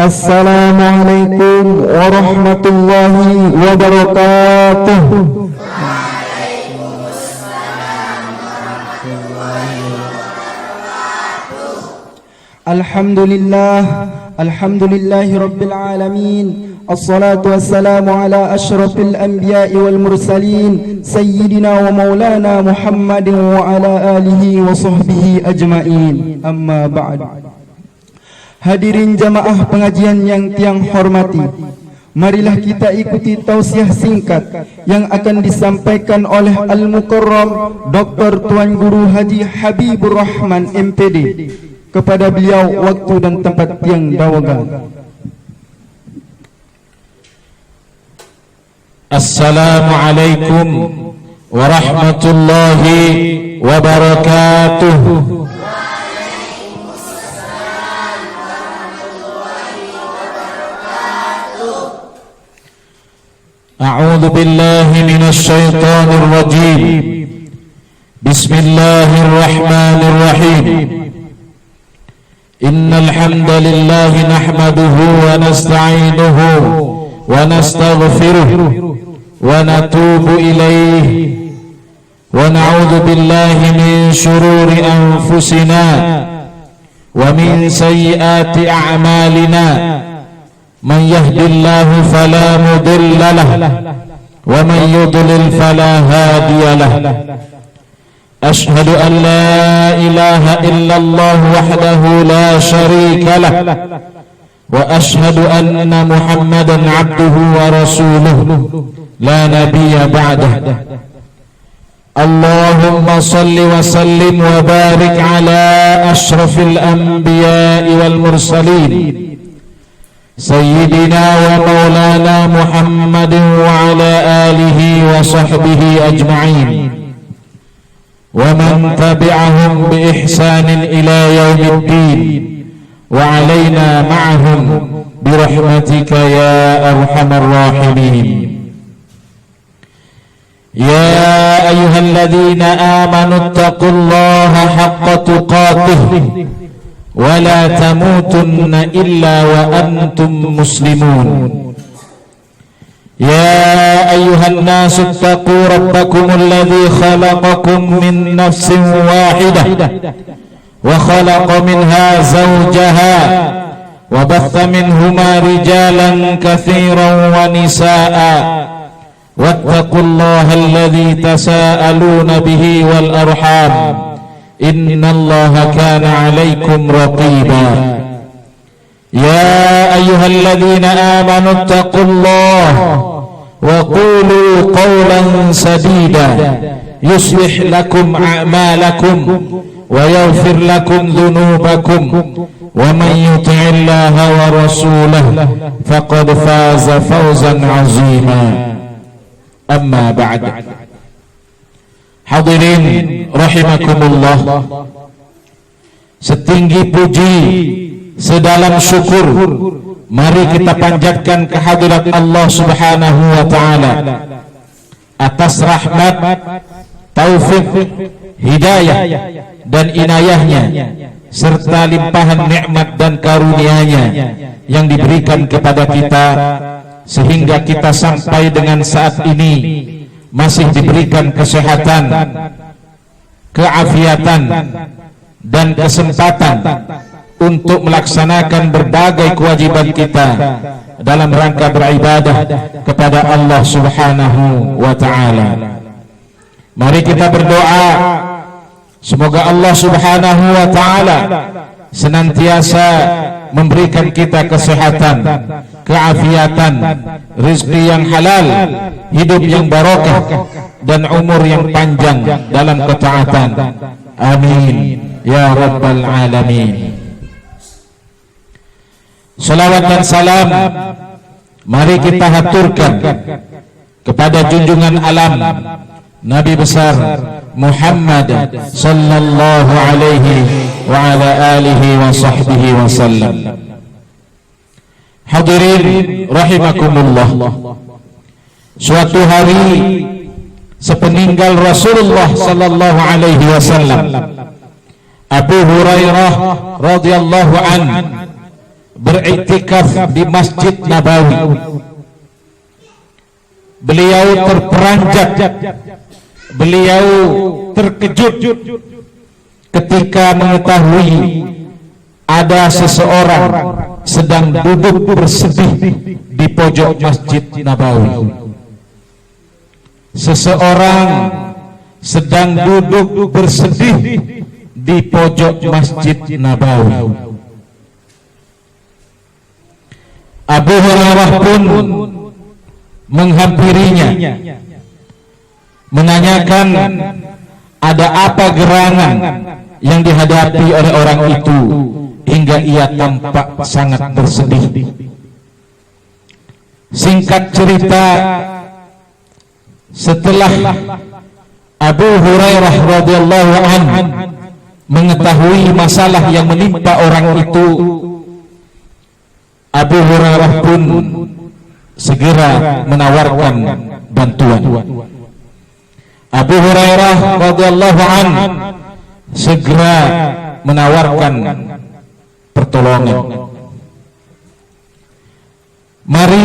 Assalamualaikum warahmatullahi wabarakatuh. Alhamdulillahi rabbil alamin. Assalatu wassalamu ala ashrafil anbiya'i wal mursalin sayyidina wa maulana Muhammadin wa ala alihi wa sahbihi ajma'in. Amma ba'd. Hadirin jamaah pengajian yang tiang hormati, marilah kita ikuti tausiah singkat yang akan disampaikan oleh Al-Mukarram Dr. Tuan Guru Haji Habibur Rahman MPD. Kepada beliau waktu dan tempat tiang dawaga. Assalamualaikum warahmatullahi wabarakatuh. A'udzu billahi minasy syaithanir rajim. Bismillahirrahmanirrahim. Innal hamdalillah nahmaduhu wa nasta'inuhu wa nastaghfiruh wa natubu ilayhi wa na'udzu billahi min shururi anfusina wa min sayyiati a'malina. Man yahdillahu fala mudilla lahu wa man yudlil fala hadiya lahu. Ashhadu an la ilaha illallah wahdahu la sharika lahu wa ashhadu anna Muhammadan abduhu wa rasuluhu la nabiyya ba'dahu. Allahumma salli wa sallim wa barik ala ashrafil anbiya'i wal mursalin Sayyidina wa maulana Muhammadin wa ala alihi wa sahbihi ajma'in wa man tabi'ahum bi ihsanin ila yaumiddin wa alaina ma'ahum bi rahmatika ya arhamar rahimin. Ya ayyuhalladzina amanu taqullaha haqqa tuqatih ولا تموتن إلا وأنتم مسلمون. يا أيها الناس اتقوا ربكم الذي خلقكم من نفس واحدة وخلق منها زوجها وبث منهما رجالا كثيرا ونساء واتقوا الله الذي تساءلون به والأرحام إن الله كان عليكم رقيبا. يا أيها الذين آمنوا اتقوا الله وقولوا قولا سديدا يصلح لكم أعمالكم ويغفر لكم ذنوبكم ومن يطع الله ورسوله فقد فاز فوزا عظيما. أما بعد. Hadirin rahimakumullah, setinggi puji, sedalam syukur, mari kita panjatkan kehadirat Allah Subhanahu wa taala atas rahmat, taufik, hidayah dan inayahnya serta limpahan nikmat dan karunia-Nya yang diberikan kepada kita sehingga kita sampai dengan saat ini masih diberikan kesehatan, keafiatan dan kesempatan untuk melaksanakan berbagai kewajiban kita dalam rangka beribadah kepada Allah Subhanahu wa taala. Mari kita berdoa semoga Allah Subhanahu wa taala senantiasa memberikan kita kesehatan, keafiatan, rezeki yang halal, hidup yang barokah dan umur yang panjang dalam ketaatan. Amin ya rabbal alamin. Salawat dan salam mari kita haturkan kepada junjungan alam Nabi besar Muhammad sallallahu alaihi wa ala alihi wa sahbihi wasallam. Hadirin rahimakumullah, suatu hari sepeninggal Rasulullah sallallahu alaihi wasallam, Abu Hurairah radhiyallahu an beriktikaf di Masjid Nabawi. Beliau terperanjat, beliau terkejut ketika mengetahui ada seseorang sedang duduk bersedih di pojok Masjid Nabawi. Seseorang sedang duduk bersedih di pojok Masjid Nabawi. Abu Hurairah pun menghampirinya, menanyakan ada apa gerangan yang dihadapi oleh orang itu hingga ia tampak sangat bersedih. Singkat cerita, setelah Abu Hurairah radhiyallahu anhu mengetahui masalah yang menimpa orang itu, Abu Hurairah pun segera menawarkan bantuan. Abu Hurairah radhiyallahu anhu segera menawarkan pertolongan. Mari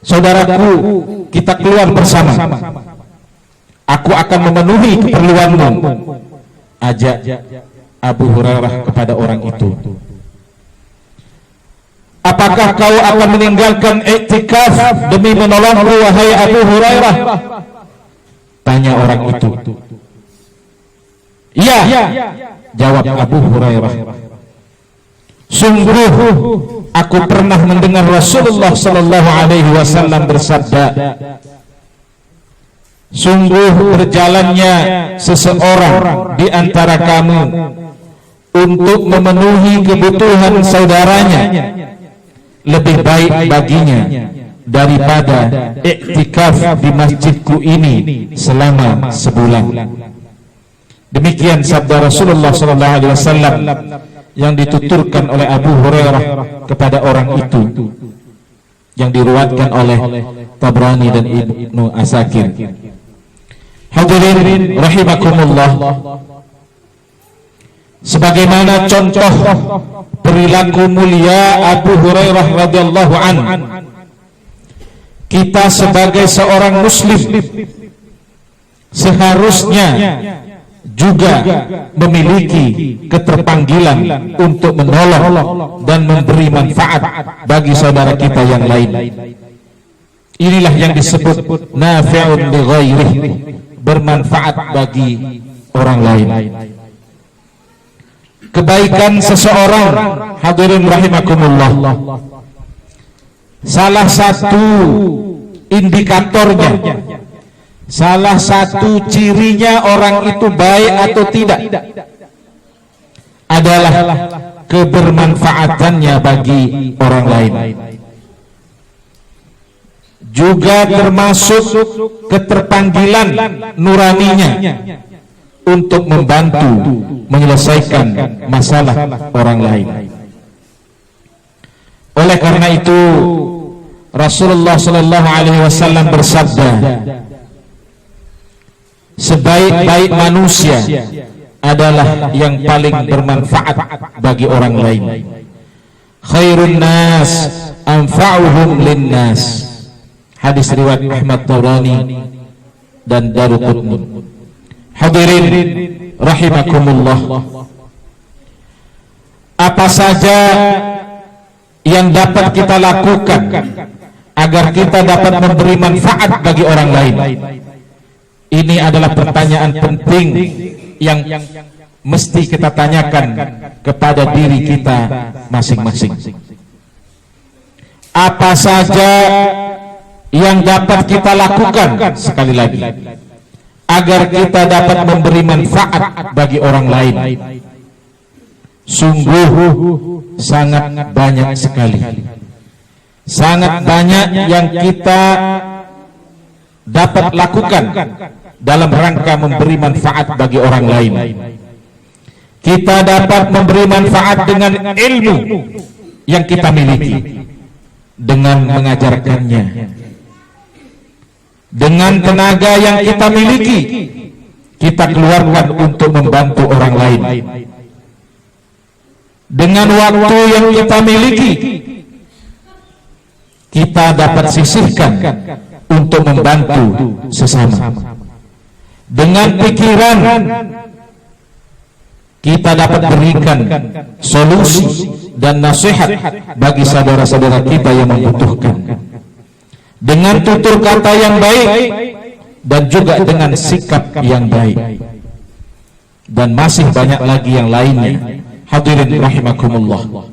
saudaraku, kita keluar bersama. Aku akan memenuhi keperluanmu. Ajak Abu Hurairah kepada orang itu. Apakah kau akan meninggalkan iktikaf demi menolongku, wahai Abu Hurairah? Tanya orang itu. Iya, jawab Abu Hurairah. Sungguh aku pernah mendengar Rasulullah sallallahu alaihi wasallam bersabda, sungguh berjalannya seseorang di antara kamu untuk memenuhi kebutuhan saudaranya lebih baik baginya daripada iktikaf di masjidku ini selama sebulan. Demikian sabda Rasulullah sallallahu alaihi wasallam yang dituturkan oleh Abu Hurairah kepada orang itu, yang diriwayatkan oleh Tabrani dan Ibnu Asakir. Hadirin rahimakumullah, sebagaimana contoh perilaku mulia Abu Hurairah radhiyallahu anhu, kita sebagai seorang muslim seharusnya juga memiliki keterpanggilan untuk menolong dan memberi manfaat bagi saudara kita yang lain. Inilah yang disebut nafi'un li ghairih, bermanfaat bagi orang lain. Kebaikan seseorang, hadirin rahimakumullah, salah satu indikatornya, salah satu cirinya orang itu baik atau tidak adalah kebermanfaatannya bagi orang lain. Juga termasuk keterpanggilan nuraninya untuk membantu menyelesaikan masalah orang lain. Oleh karena itu Rasulullah sallallahu alaihi wasallam bersabda, sebaik-baik manusia adalah yang paling bermanfaat bagi orang lain. Khairun nas anfa'uhum linnas. Hadis riwayat Ahmad Tabrani dan Daruqutni. Hadirin rahimakumullah, apa saja yang dapat kita lakukan agar kita dapat memberi manfaat bagi orang lain? Ini adalah pertanyaan penting yang mesti kita tanyakan kepada diri kita masing-masing. Apa saja yang dapat kita lakukan, sekali lagi, agar kita dapat memberi manfaat bagi orang lain? Sungguh sangat banyak sekali. Sangat banyak yang kita dapat lakukan dalam rangka memberi manfaat bagi orang lain. Kita dapat memberi manfaat dengan ilmu yang kita miliki, dengan mengajarkannya, dengan tenaga yang kita miliki, kita keluarkan untuk membantu orang lain. dengan waktu yang kita miliki, kita dapat sisihkan untuk membantu sesama. Dengan pikiran, kita dapat berikan solusi dan nasihat bagi saudara-saudara kita yang membutuhkan. Dengan tutur kata yang baik dan juga dengan sikap yang baik. Dan masih banyak lagi yang lainnya. Hadirin rahimakumullah.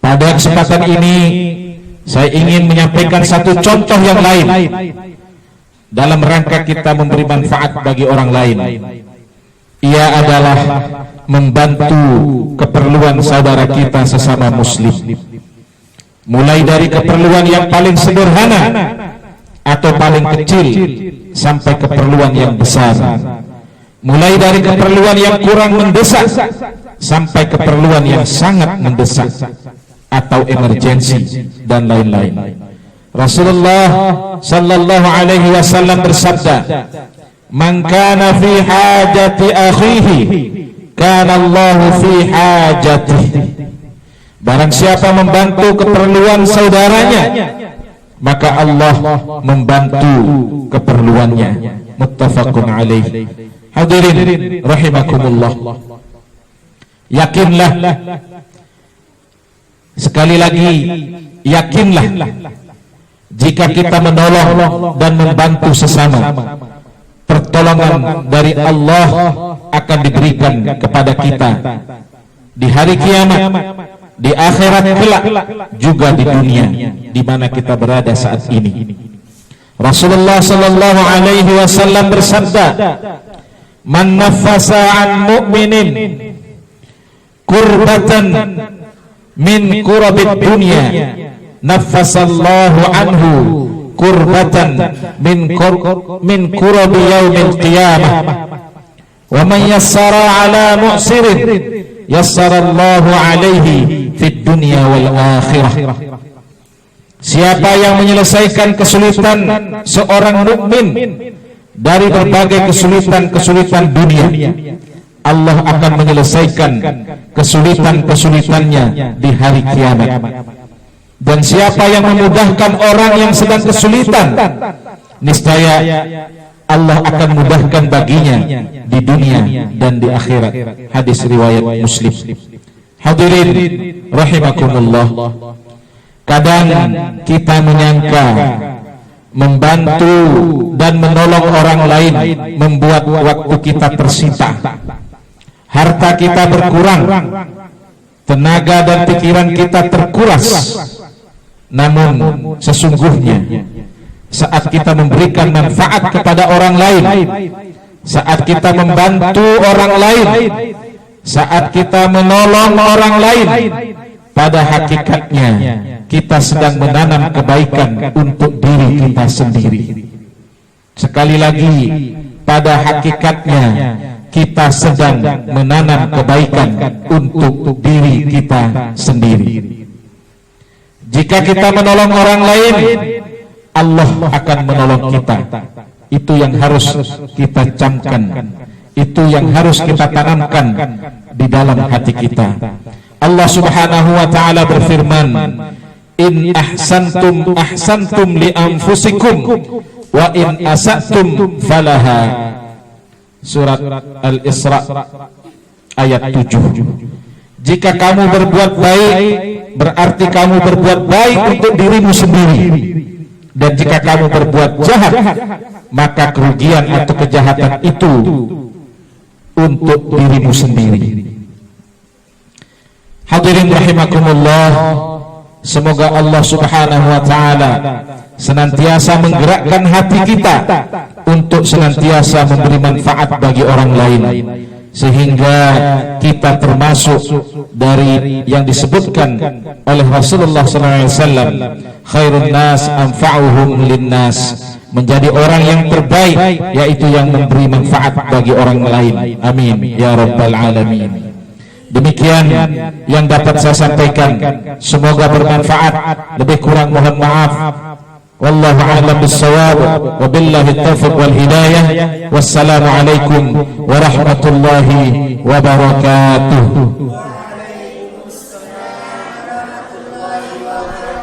Pada kesempatan ini saya ingin menyampaikan satu contoh yang lain dalam rangka kita memberi manfaat bagi orang lain. Ia adalah membantu keperluan saudara kita sesama muslim. Mulai dari keperluan yang paling sederhana atau paling kecil sampai keperluan yang besar. Mulai dari keperluan yang kurang mendesak sampai keperluan yang sangat mendesak atau emergensi dan lain-lain. Rasulullah sallallahu alaihi wasallam bersabda, "Man kana fi hajati akhihi, kana Allahu fi hajatihi." Barang siapa membantu keperluan saudaranya, maka Allah membantu keperluannya. Muttafaqun alaih. Hadirin rahimakumullah. Yakinlah, sekali lagi yakinlah, jika kita menolong dan membantu sesama, pertolongan dari Allah akan diberikan kepada kita di hari kiamat, di akhirat kelak, juga di dunia di mana kita berada saat ini. Rasulullah sallallahu alaihi wasallam bersabda, "Man naffasa 'an mu'minin kurbatan min kurabid dunya, naffasallahu anhu kurbatan min kurabi yaumil qiyamah. Wa man yassara 'ala mu'sirin yassarallahu 'alaihi fid dunya wal akhirah." Siapa yang menyelesaikan kesulitan seorang mukmin dari berbagai kesulitan-kesulitan dunia, Allah akan menyelesaikan kesulitan-kesulitannya di hari kiamat. Dan siapa yang memudahkan orang yang sedang kesulitan, niscaya Allah akan mudahkan baginya di dunia dan di akhirat. Hadis riwayat Muslim. Hadirin rahimakumullah. Kadang kita menyangka membantu dan menolong orang lain membuat waktu kita tersita, harta kita berkurang, tenaga dan pikiran kita terkuras. Namun sesungguhnya saat kita memberikan manfaat kepada orang lain, saat kita membantu orang lain, saat kita menolong orang lain, pada hakikatnya kita sedang menanam kebaikan untuk diri kita sendiri. Sekali lagi, pada hakikatnya kita sedang menanam kebaikan untuk diri kita sendiri. Jika kita menolong orang lain, Allah akan menolong kita. Itu yang harus kita camkan, itu yang harus kita tanamkan di dalam hati kita. Allah Subhanahu wa ta'ala berfirman, "In ahsantum ahsantum li anfusikum wa in asatum falaha." Surat Al-Isra ayat 7. Jika kamu berbuat baik, berarti kamu berbuat baik untuk dirimu sendiri. Dan jika kamu berbuat jahat, maka kerugian atau kejahatan itu untuk dirimu sendiri. Hadirin rahimakumullah, semoga Allah Subhanahu wa ta'ala senantiasa menggerakkan hati kita untuk senantiasa memberi manfaat bagi orang lain, sehingga kita termasuk dari yang disebutkan oleh Rasulullah SAW, khairun nas anfa'uhum linnas, menjadi orang yang terbaik, yaitu yang memberi manfaat bagi orang lain. Amin ya rabbal alamin. Demikian yang dapat saya sampaikan, semoga bermanfaat. Lebih kurang mohon maaf. Wallahu a'lam bissawab, wa billahi taufiq wal hidayah. Wassalamu alaikum warahmatullahi wabarakatuh. الله